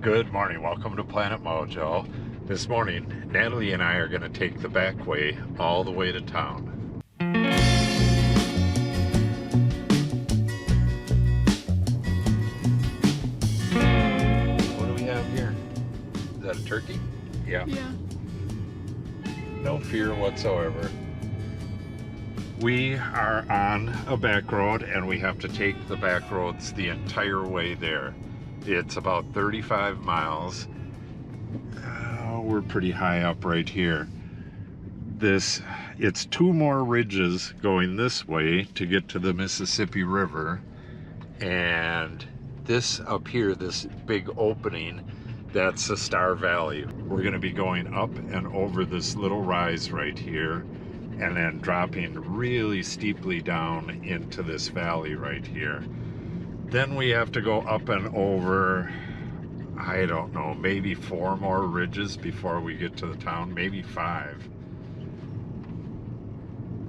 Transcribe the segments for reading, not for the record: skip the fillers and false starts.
Good morning. Welcome to Planet Mojo. This morning, Natalie and I are going to take the back way all the way to town. What do we have here? Is that a turkey? Yeah. No fear whatsoever. We are on a back road and we have to take the back roads the entire way there. It's about 35 miles. We're pretty high up right here. It's two more ridges going this way to get to the Mississippi River. And this up here, this big opening, that's the Star Valley. We're going to be going up and over this little rise right here and then dropping really steeply down into this valley right here. Then we have to go up and over, I don't know, maybe 4 more ridges before we get to the town, maybe 5.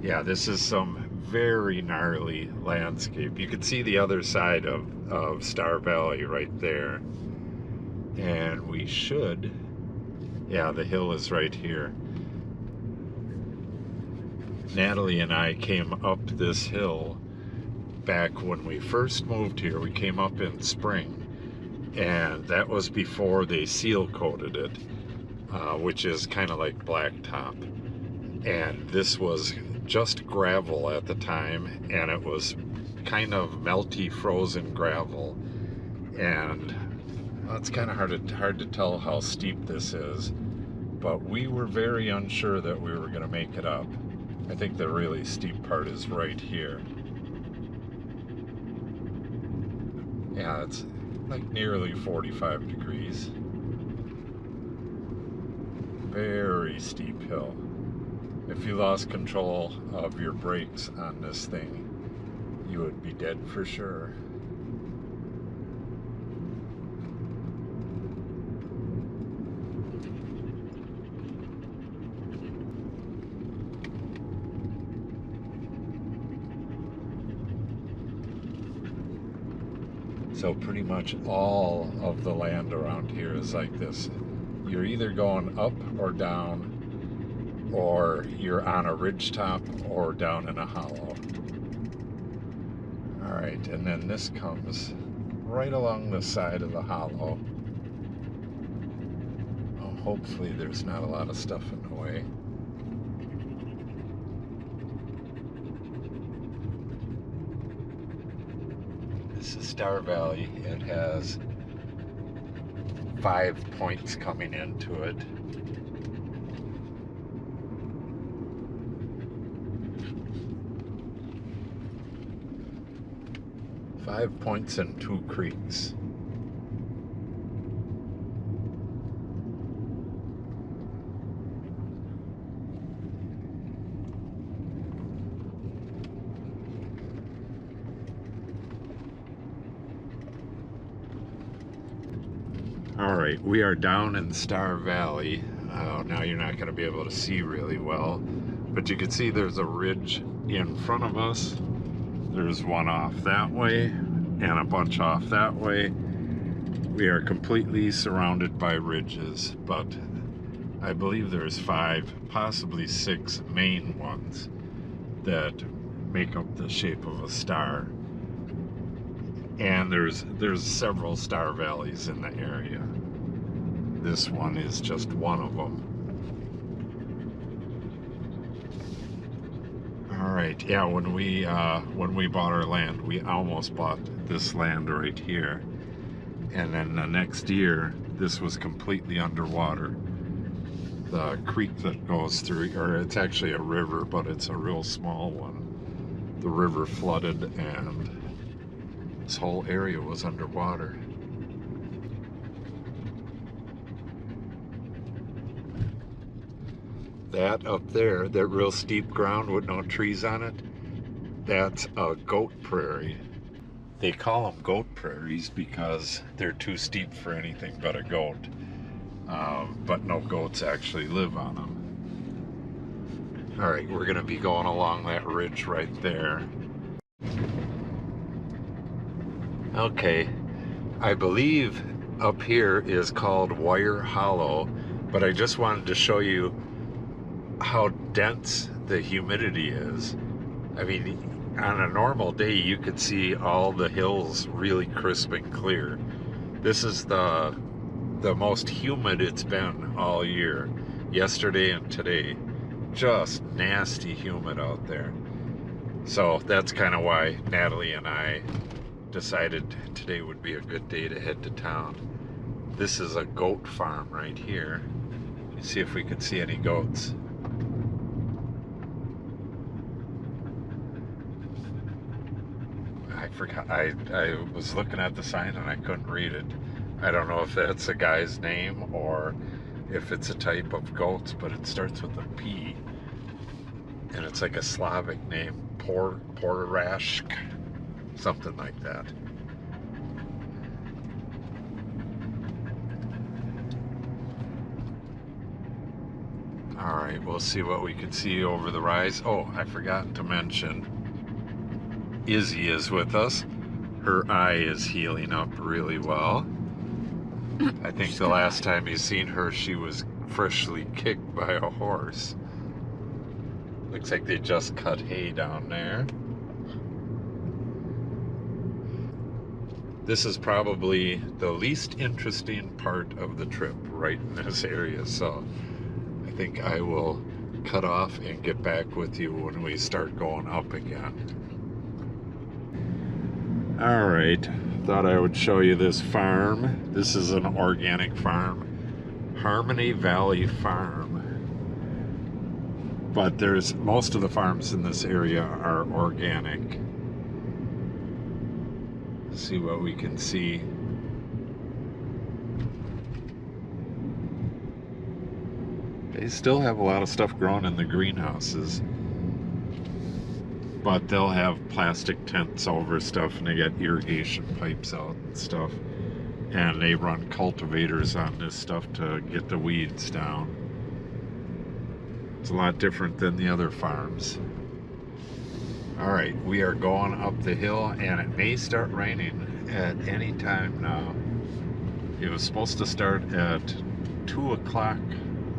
Yeah, this is some very gnarly landscape. You can see the other side of Star Valley right there. And we should, yeah, the hill is right here. Natalie and I came up this hill back when we first moved here. We came up in spring, and that was before they seal coated it, which is kind of like blacktop. And this was just gravel at the time, and it was kind of melty frozen gravel. And well, it's kind of hard to tell how steep this is, but we were very unsure that we were going to make it up. I think the really steep part is right here. Yeah, it's like nearly 45 degrees. Very steep hill. If you lost control of your brakes on this thing, you would be dead for sure. So pretty much all of the land around here is like this. You're either going up or down, or you're on a ridge top or down in a hollow. All right, and then this comes right along the side of the hollow. Oh, hopefully there's not a lot of stuff in the way. This is Star Valley. It has 5 points coming into it. Five points and 2 creeks. All right, we are down in Star Valley. Now you're not going to be able to see really well, but you can see there's a ridge in front of us. There's one off that way and a bunch off that way. We are completely surrounded by ridges, but I believe there's 5, possibly 6 main ones that make up the shape of a star. And there's several Star Valleys in the area. This one is just one of them. All right, yeah, when we bought our land, we almost bought this land right here. And then the next year, this was completely underwater. The creek that goes through, or it's actually a river, but it's a real small one. The river flooded and this whole area was underwater. That up there, that real steep ground with no trees on it, that's a goat prairie. They call them goat prairies because they're too steep for anything but a goat. But no goats actually live on them. All right, we're gonna be going along that ridge right there. Okay, I believe up here is called Wire Hollow, but I just wanted to show you how dense the humidity is. I mean, on a normal day you could see all the hills really crisp and clear. This is the most humid it's been all year. Yesterday and today, just nasty humid out there. So that's kind of why Natalie and I decided today would be a good day to head to town. This is a goat farm right here. Let's see if we can see any goats. I forgot, I was looking at the sign and I couldn't read it. I don't know if that's a guy's name or if it's a type of goats, but it starts with a P. And it's like a Slavic name, Porashk, something like that. All right, we'll see what we can see over the rise. Oh, I forgot to mention, Izzy is with us. Her eye is healing up really well. I think the last time you seen her, she was freshly kicked by a horse. Looks like they just cut hay down there. This is probably the least interesting part of the trip, right in this area, so I think I will cut off and get back with you when we start going up again. All right, thought I would show you this farm. This is an organic farm, Harmony Valley Farm. But most of the farms in this area are organic. Let's see what we can see. They still have a lot of stuff growing in the greenhouses, but they'll have plastic tents over stuff, and they get irrigation pipes out and stuff, and they run cultivators on this stuff to get the weeds down. It's a lot different than the other farms. All right, we are going up the hill, and it may start raining at any time now. It was supposed to start at 2 o'clock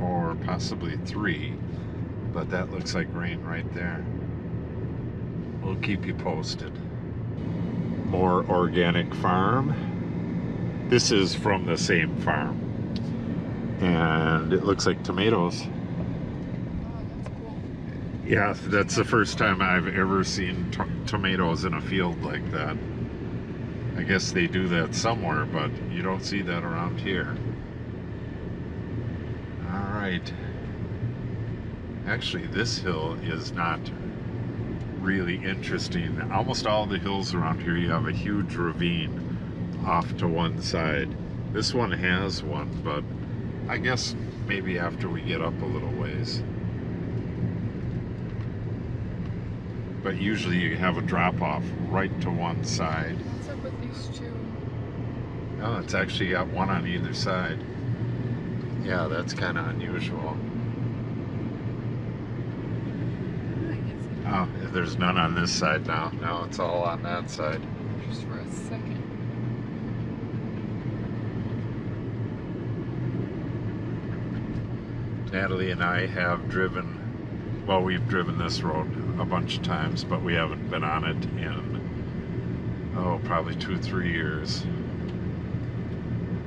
or possibly 3, but that looks like rain right there. We'll keep you posted. More organic farm. This is from the same farm, and it looks like tomatoes. Yeah, that's the first time I've ever seen tomatoes in a field like that. I guess they do that somewhere, but you don't see that around here. All right. Actually, this hill is not really interesting. Almost all the hills around here, you have a huge ravine off to one side. This one has one, but I guess maybe after we get up a little ways. But usually you have a drop-off right to one side. What's up with these two? Oh, it's actually got one on either side. Yeah, that's kind of unusual. Oh, there's none on this side now. Now it's all on that side. Just for a second. Natalie and I have driven, well, we've driven this road a bunch of times, but we haven't been on it in, oh, probably 2 or 3 years.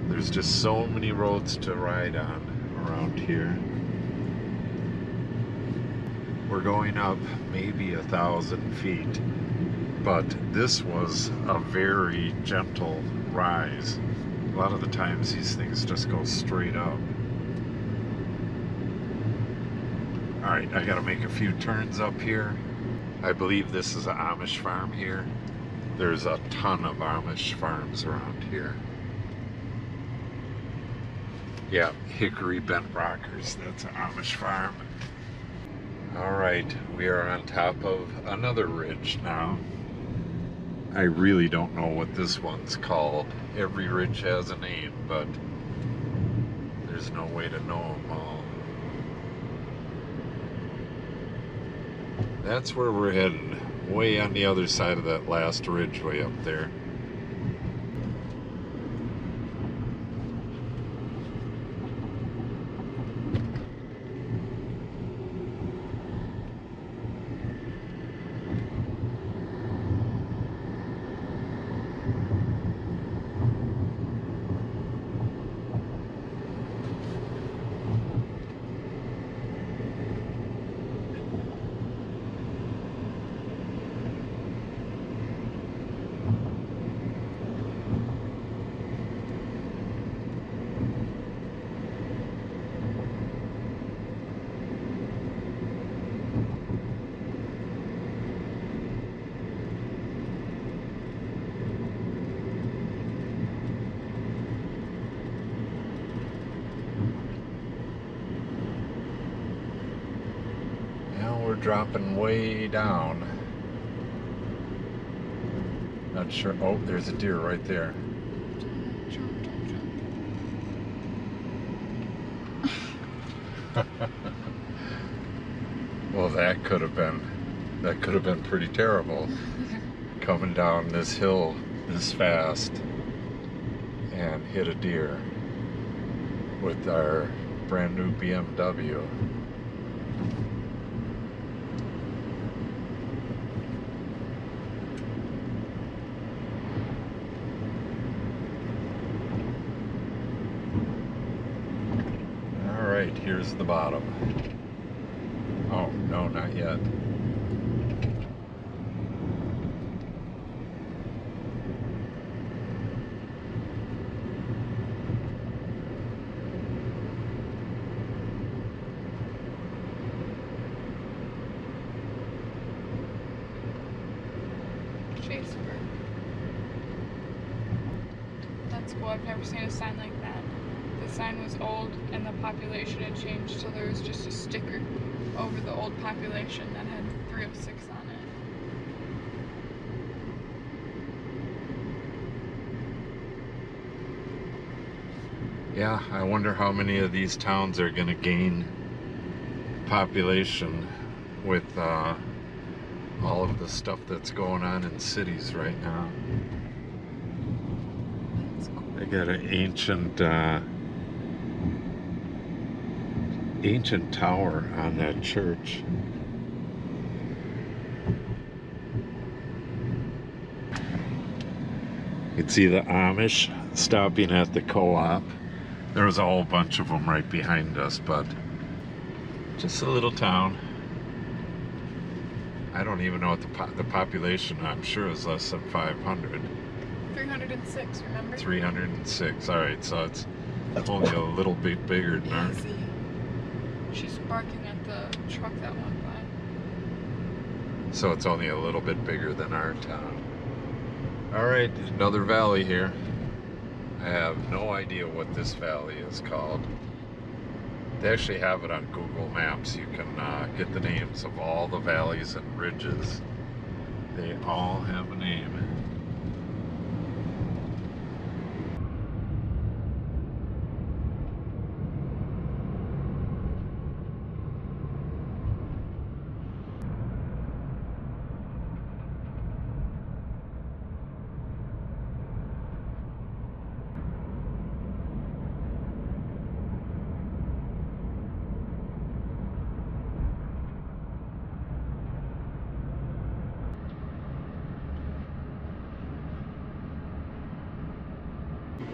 There's just so many roads to ride on around here. We're going up maybe 1,000 feet, but this was a very gentle rise. A lot of the times these things just go straight up. All right, I gotta make a few turns up here. I believe this is an Amish farm here. There's a ton of Amish farms around here. Yeah, Hickory Bent Rockers, that's an Amish farm. All right, we are on top of another ridge now. I really don't know what this one's called. Every ridge has a name, but there's no way to know them all. That's where we're heading, way on the other side of that last ridge way up there. dropping way down. Not sure. Oh, there's a deer right there. Jump, jump, jump. Well, that could have been pretty terrible. Coming down this hill this fast and hit a deer with our brand new BMW. All right, here's the bottom. Oh, no, not yet. That's cool. I've never seen a sign like that. The sign was old and the population had changed, so there was just a sticker over the old population that had 306 on it. Yeah, I wonder how many of these towns are going to gain population with all of the stuff that's going on in cities right now. That's cool. They got an ancient tower on that church. You can see the Amish stopping at the co-op. There was a whole bunch of them right behind us, but just a little town. I don't even know what the population, I'm sure, is less than 500. 306, remember? 306. All right, so it's only a little bit bigger than ours. Izzy. She's barking at the truck that went by. So it's only a little bit bigger than our town. All right, another valley here. I have no idea what this valley is called. They actually have it on Google Maps. You can get the names of all the valleys and ridges. They all have a name.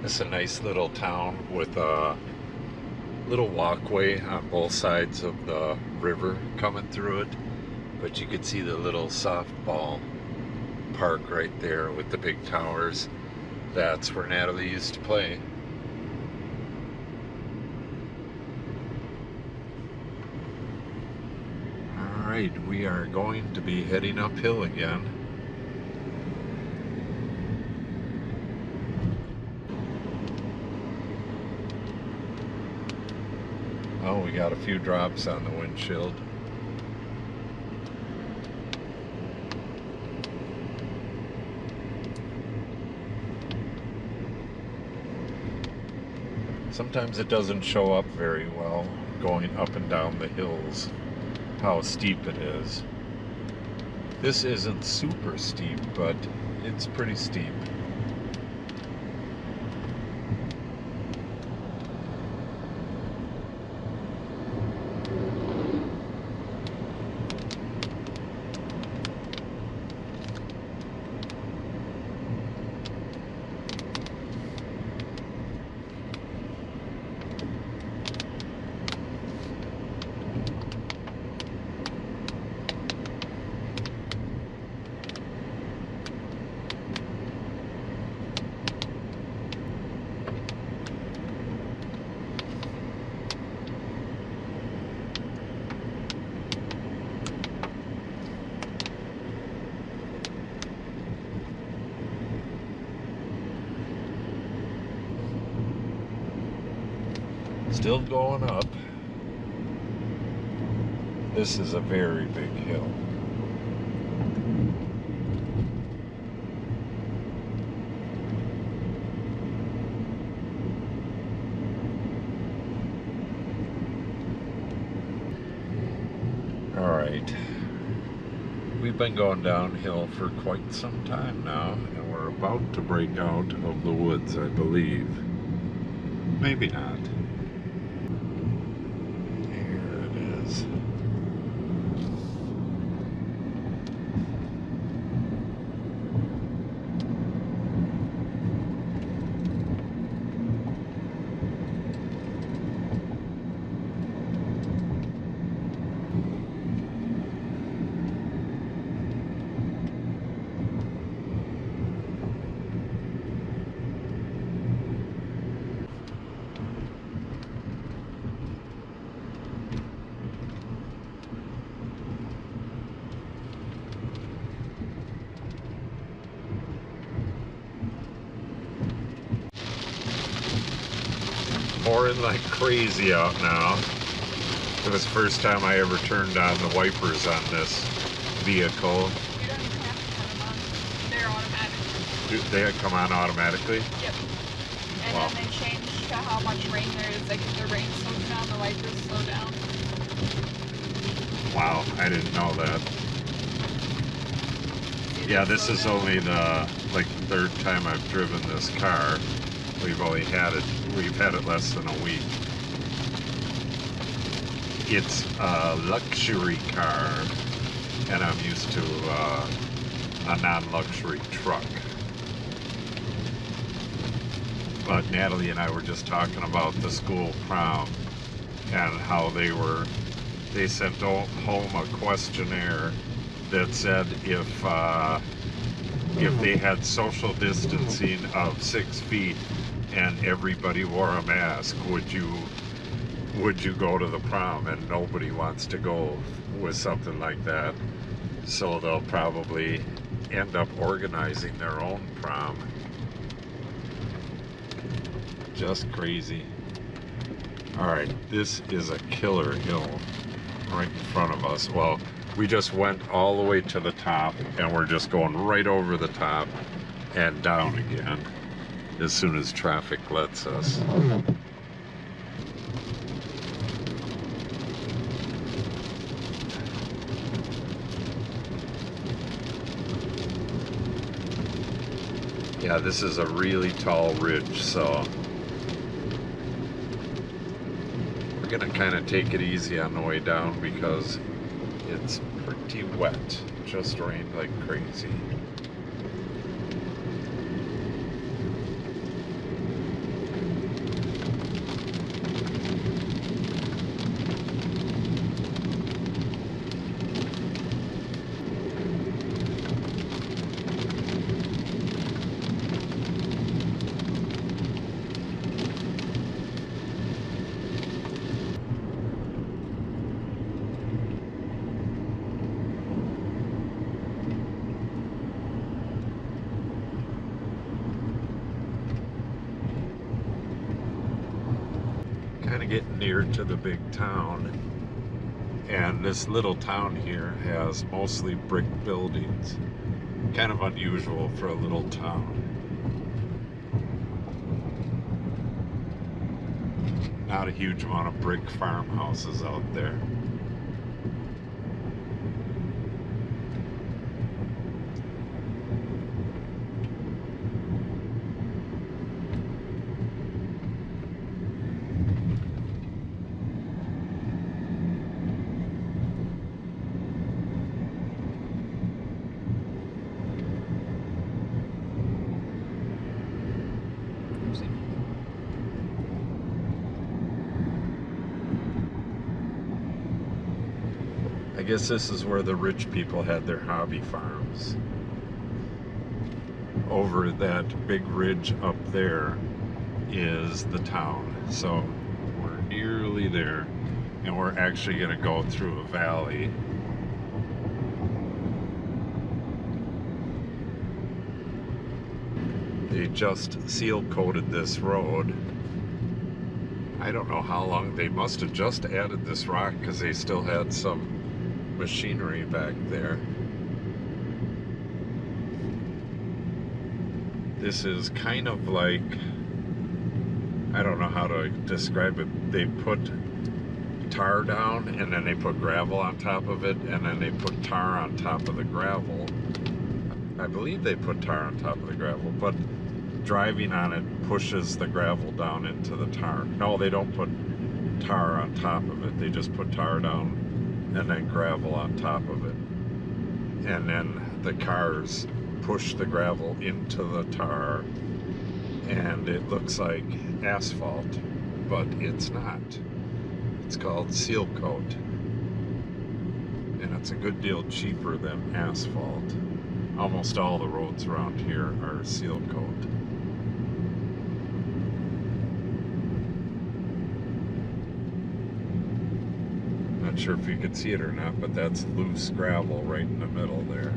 It's a nice little town with a little walkway on both sides of the river coming through it. But you could see the little softball park right there with the big towers. That's where Natalie used to play. All right, we are going to be heading uphill again. Oh, we got a few drops on the windshield. Sometimes it doesn't show up very well going up and down the hills, how steep it is. This isn't super steep, but it's pretty steep. Still going up. This is a very big hill. All right. We've been going downhill for quite some time now, and we're about to break out of the woods, I believe. Maybe not. Here it is. Pouring like crazy out now. It was the first time I ever turned on the wipers on this vehicle. You don't even have to turn them on. They're automatic. They come on automatically? Yep. And Wow. then they change to how much rain there is. Like if the rain slows down, the wipers slow down. Wow, I didn't know that. Yeah, this is only the third time I've driven this car. We've had it less than a week. It's a luxury car, and I'm used to a non-luxury truck. But Natalie and I were just talking about the school prom and how they sent home a questionnaire that said if they had social distancing of 6 feet and everybody wore a mask, would you go to the prom? And nobody wants to go with something like that, so they'll probably end up organizing their own prom. Just crazy. All right, this is a killer hill right in front of us. Well, we just went all the way to the top, and we're just going right over the top and down again as soon as traffic lets us. Yeah, this is a really tall ridge, so we're gonna kind of take it easy on the way down because it's pretty wet. It just rained like crazy. Kind of getting near to the big town, and this little town here has mostly brick buildings. Kind of unusual for a little town. Not a huge amount of brick farmhouses out there. I guess this is where the rich people had their hobby farms. Over that big ridge up there is the town. So we're nearly there, and we're actually going to go through a valley. They just seal coated this road. I don't know how long. They must have just added this rock because they still had some machinery back there. This is kind of like, I don't know how to describe it. They put tar down and then they put gravel on top of it, and then they put tar on top of the gravel. I believe they put tar on top of the gravel, but driving on it pushes the gravel down into the tar. No, they don't put tar on top of it. They just put tar down and then gravel on top of it. And then the cars push the gravel into the tar, and it looks like asphalt, but it's not. It's called seal coat, and it's a good deal cheaper than asphalt. Almost all the roads around here are seal coat. Not sure if you could see it or not, but that's loose gravel right in the middle there.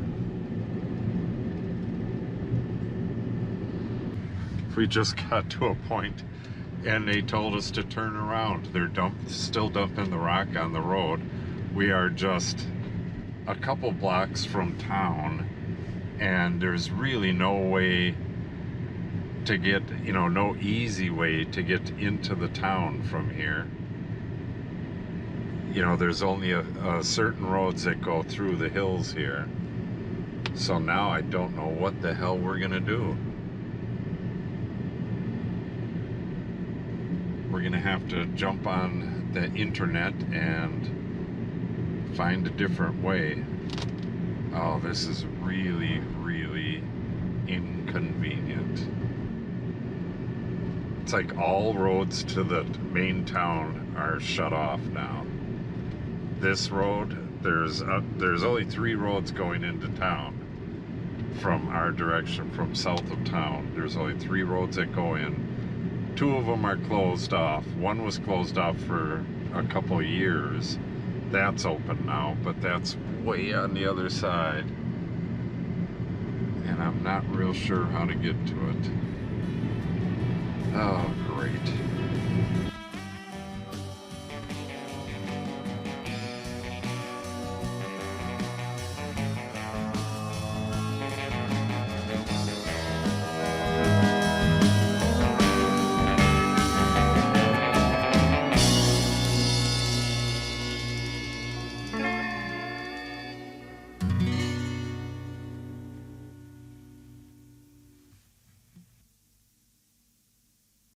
We just got to a point and they told us to turn around. They're still dumping the rock on the road. We are just a couple blocks from town, and there's really no way to get, no easy way to get into the town from here. There's only a certain roads that go through the hills here. So now I don't know what the hell we're gonna do. We're gonna have to jump on the internet and find a different way. Oh, this is really, really inconvenient. It's like all roads to the main town are shut off now. This road, there's only 3 roads going into town from our direction, from south of town. There's only 3 roads that go in. 2 of them are closed off. One was closed off for a couple years. That's open now, but that's way on the other side. And I'm not real sure how to get to it. Oh, great.